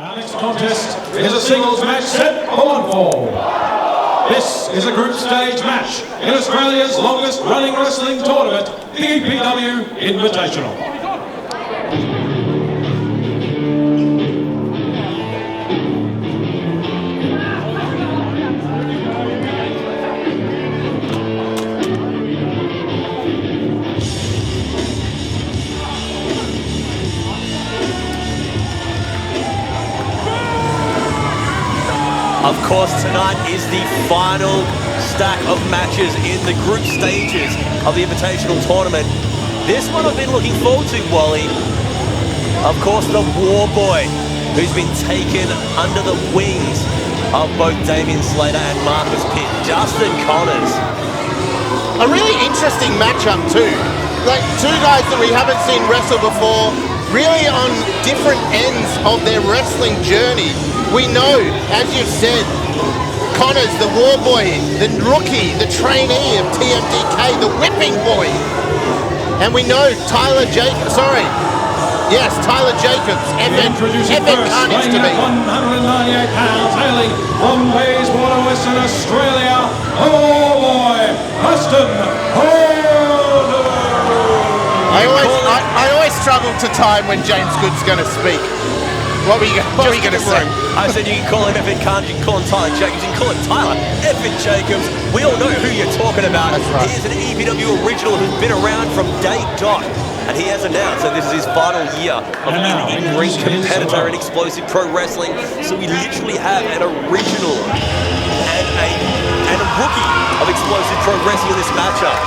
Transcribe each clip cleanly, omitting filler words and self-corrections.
Our next contest is a singles match set for one fall. This is a group stage match in Australia's longest running wrestling tournament, the EPW Invitational. Of course, tonight is the final stack of matches in the group stages of the Invitational Tournament. This one I've been looking forward to, Wally. Of course, the Warboy, who's been taken under the wings of both Damien Slater and Marcus Pitt. Dustin Connors. A really interesting matchup too. Like two guys that we haven't seen wrestle before, really on different ends of their wrestling journey. We know, as you've said, Connors, the Warboy, the rookie, the trainee of TMDK, the whipping boy. And we know Tyler Jacobs, Tyler Jacobs, FN Carnage to me. 198 pounds, hailing from Bayswater, Western Australia, Warboy, Dustin Connors. I always struggle to time when James Good's going to speak. What were you going to say? I said you can call him FN Carnage, you can call him Tyler Jacobs, you can call him Tyler FN Jacobs. We all know who you're talking about. That's right. He is an EPW original who's been around from day dot. And he has announced that this is his final year of being an in-ring competitor in explosive pro wrestling. So we literally have an original and a rookie of explosive pro wrestling in this matchup.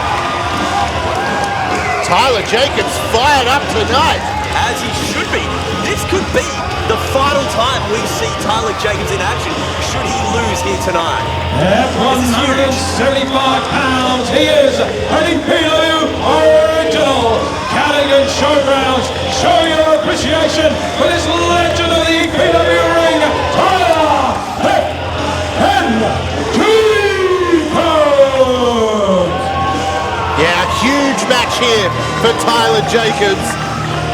Tyler Jacobs fired up tonight. As he should be. This could be the final time we see Tyler Jacobs in action, should he lose here tonight. At 175 pounds, he is an EPW original. Counting and showgrounds, show your appreciation for this legend of the EPW ring, Tyler Jacobs. Yeah, a huge match here for Tyler Jacobs.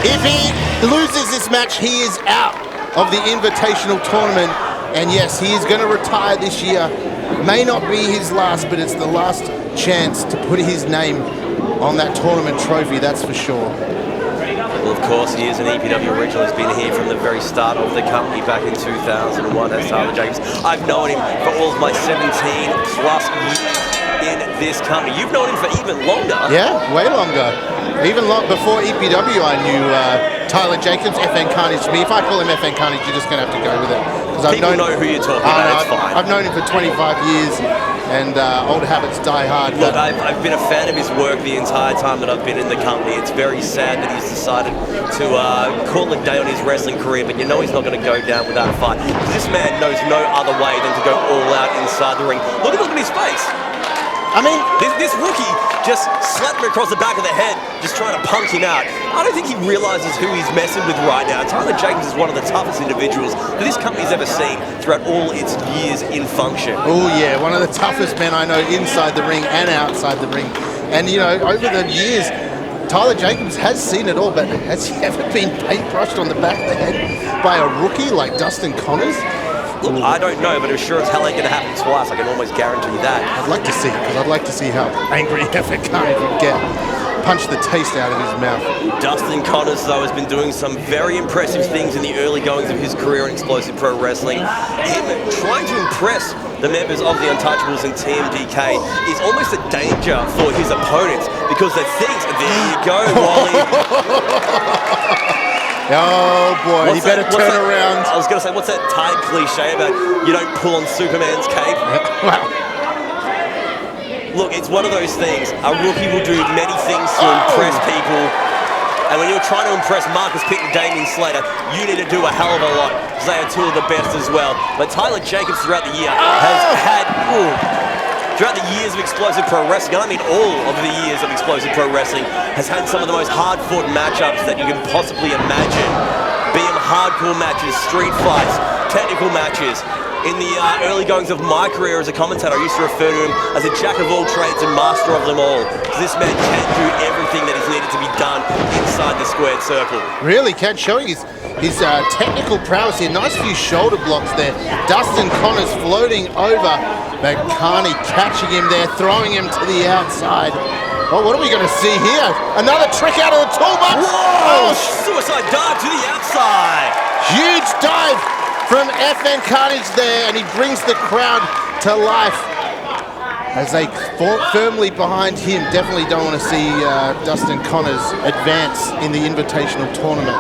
If he loses this match, he is out of the Invitational Tournament. And yes, he is going to retire this year. May not be his last, but it's the last chance to put his name on that tournament trophy, that's for sure. Well, of course, he is an EPW original. He's been here from the very start of the company back in 2001 as Tyler Jacobs. I've known him for all of my 17 plus years in this company. You've known him for even longer. Yeah, way longer. Even before EPW, I knew Tyler Jacobs, FN Carnage to me. If I call him FN Carnage, you're just going to have to go with it. People know who you're talking about, it's fine. I've known him for 25 years, and old habits die hard. Look, I've been a fan of his work the entire time that I've been in the company. It's very sad that he's decided to call it a day on his wrestling career, but you know he's not going to go down without a fight. This man knows no other way than to go all out inside the ring. Look at his face. I mean, this rookie just slapped him across the back of the head, just trying to punk him out. I don't think he realizes who he's messing with right now. Tyler Jacobs is one of the toughest individuals that this company's ever seen throughout all its years in function. Oh yeah, one of the toughest men I know inside the ring and outside the ring. And you know, over the years, Tyler Jacobs has seen it all, but has he ever been paintbrushed on the back of the head by a rookie like Dustin Connors? Look, I don't know, but I'm sure as hell ain't going to happen twice. I can almost guarantee that. I'd like to see it, because I'd like to see how angry FN Carnage would get. Punch the taste out of his mouth. Dustin Connors, though, has been doing some very impressive things in the early goings of his career in explosive pro wrestling. Him trying to impress the members of the Untouchables and TMDK is almost a danger for his opponents, because they think, there you go, Wally. Oh boy, you better turn around. I was going to say, what's that tight cliche about you don't pull on Superman's cape? Wow. Look, it's one of those things. A rookie will do many things to impress people. And when you're trying to impress Marcus Pitt and Damien Slater, you need to do a hell of a lot, because they are two of the best as well. But Tyler Jacobs throughout the year has had... throughout the years of explosive pro wrestling, and I mean all of the years of explosive pro wrestling, has had some of the most hard-fought matchups that you can possibly imagine. Be them hardcore matches, street fights, technical matches. In the early goings of my career as a commentator, I used to refer to him as a jack of all trades and master of them all. Because this man can do everything that is needed to be done inside the squared circle. Really can, showing his technical prowess here. Nice few shoulder blocks there. Dustin Connors floating over, but Carney catching him there, throwing him to the outside. Oh, what are we going to see here? Another trick out of the toolbox. Whoa! Oh, suicide dive to the outside. Huge dive from FN Carnage there, and he brings the crowd to life as they firmly behind him. Definitely don't want to see Dustin Connors advance in the Invitational Tournament.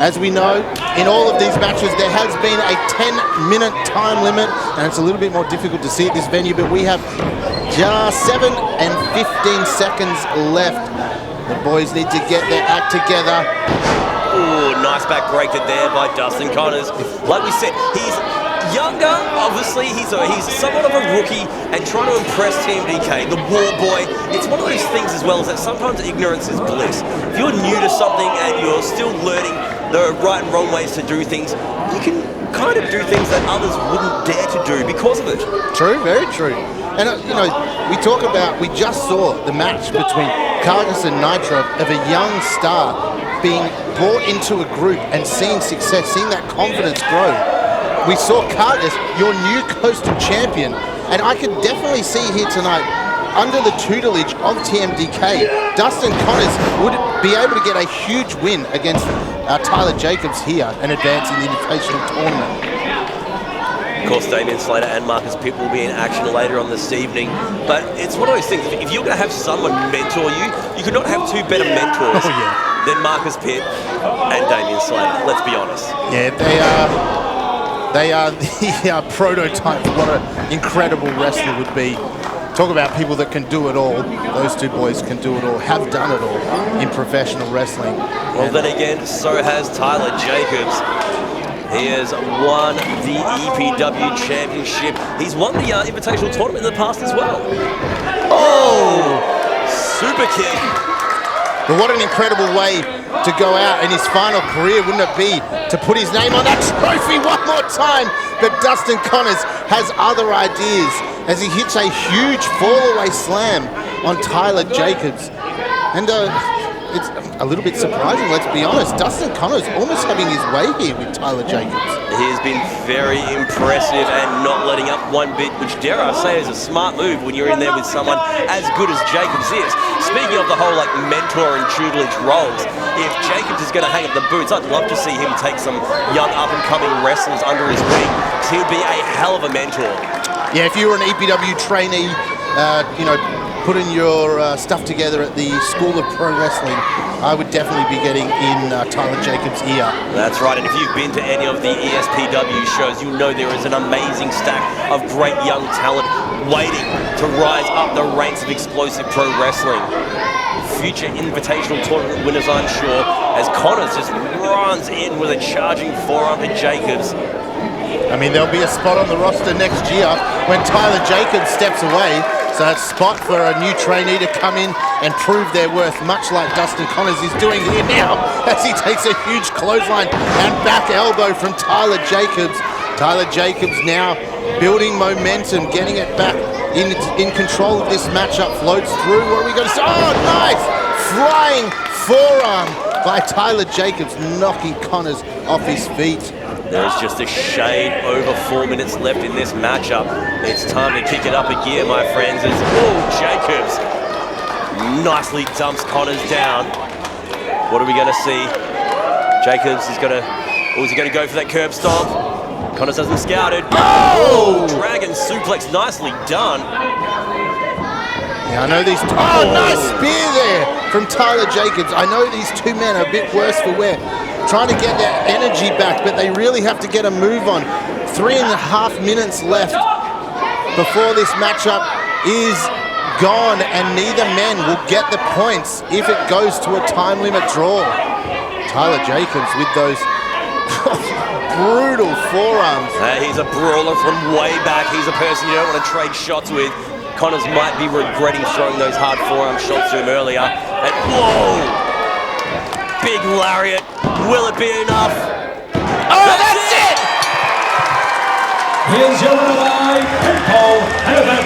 As we know, in all of these matches, there has been a 10-minute time limit, and it's a little bit more difficult to see at this venue, but we have just 7 and 15 seconds left. The boys need to get their act together. Ooh, nice back breaker there by Dustin Connors. Like we said, he's younger, obviously. He's somewhat of a rookie and trying to impress Team DK, the Warboy. It's one of those things as well is that sometimes ignorance is bliss. If you're new to something and you're still learning the right and wrong ways to do things, you can kind of do things that others wouldn't dare to do because of it. True, very true. And, you know, we just saw the match between Cargus and Nitro of a young star being brought into a group and seeing success, seeing that confidence grow. We saw Cargus, your new coastal champion, and I could definitely see here tonight, under the tutelage of TMDK, Dustin Connors would be able to get a huge win against Tyler Jacobs here and advance in the Invitational Tournament. Of course, Damien Slater and Marcus Pitt will be in action later on this evening. But it's one of those things, if you're going to have someone mentor you, you could not have two better mentors than Marcus Pitt and Damien Slater, let's be honest. Yeah, they are the prototype of what an incredible wrestler would be. Talk about people that can do it all. Those two boys can do it all, have done it all in professional wrestling. Well, then again, so has Tyler Jacobs. He has won the EPW Championship. He's won the Invitational Tournament in the past as well. Oh! Super kick. But what an incredible way to go out in his final career, wouldn't it be, to put his name on that trophy one more time? But Dustin Connors has other ideas as he hits a huge fall-away slam on Tyler Jacobs. And it's a little bit surprising, let's be honest. Dustin Connors almost having his way here with Tyler Jacobs. He has been very impressive and not letting up one bit, which dare I say is a smart move when you're in there with someone as good as Jacobs is. Speaking of the whole mentor and tutelage roles, if Jacobs is going to hang up the boots, I'd love to see him take some young up-and-coming wrestlers under his wing, because he would be a hell of a mentor. Yeah, if you were an EPW trainee, putting your stuff together at the School of Pro Wrestling, I would definitely be getting in Tyler Jacobs' ear. That's right, and if you've been to any of the ESPW shows, you'll know there is an amazing stack of great young talent waiting to rise up the ranks of explosive pro wrestling. Future Invitational Tournament winners, I'm sure, as Connors just runs in with a charging forearm to Jacobs. I mean, there'll be a spot on the roster next year when Tyler Jacobs steps away. So a spot for a new trainee to come in and prove their worth, much like Dustin Connors is doing here now as he takes a huge clothesline and back elbow from Tyler Jacobs. Tyler Jacobs now building momentum, getting it back in control of this matchup, floats through. What are we going to see? Oh, nice! Flying forearm by Tyler Jacobs, knocking Connors off his feet. There's just a shade over 4 minutes left in this matchup. It's time to kick it up a gear, my friends, as Jacobs nicely dumps Connors down. What are we going to see? Jacobs is going to, is he going to go for that curb stomp? Connors has him scouted. Oh! Dragon suplex, nicely done. Yeah, I know these two, nice spear there from Tyler Jacobs. I know these two men are a bit worse for wear, trying to get their energy back, but they really have to get a move on. 3.5 minutes left before this matchup is gone, and neither man will get the points if it goes to a time limit draw. Tyler Jacobs with those brutal forearms. He's a brawler from way back. He's a person you don't want to trade shots with. Connors might be regretting throwing those hard forearm shots to him earlier. And whoa! Big lariat. Will it be enough? Oh, that's it! In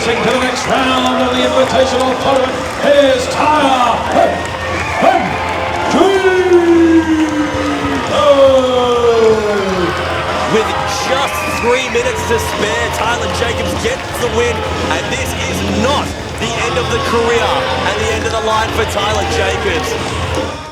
advancing to the next round of the Invitational Tournament. Here's Tyler. With just 3 minutes to spare, Tyler Jacobs gets the win, and this is not the end of the career and the end of the line for Tyler Jacobs.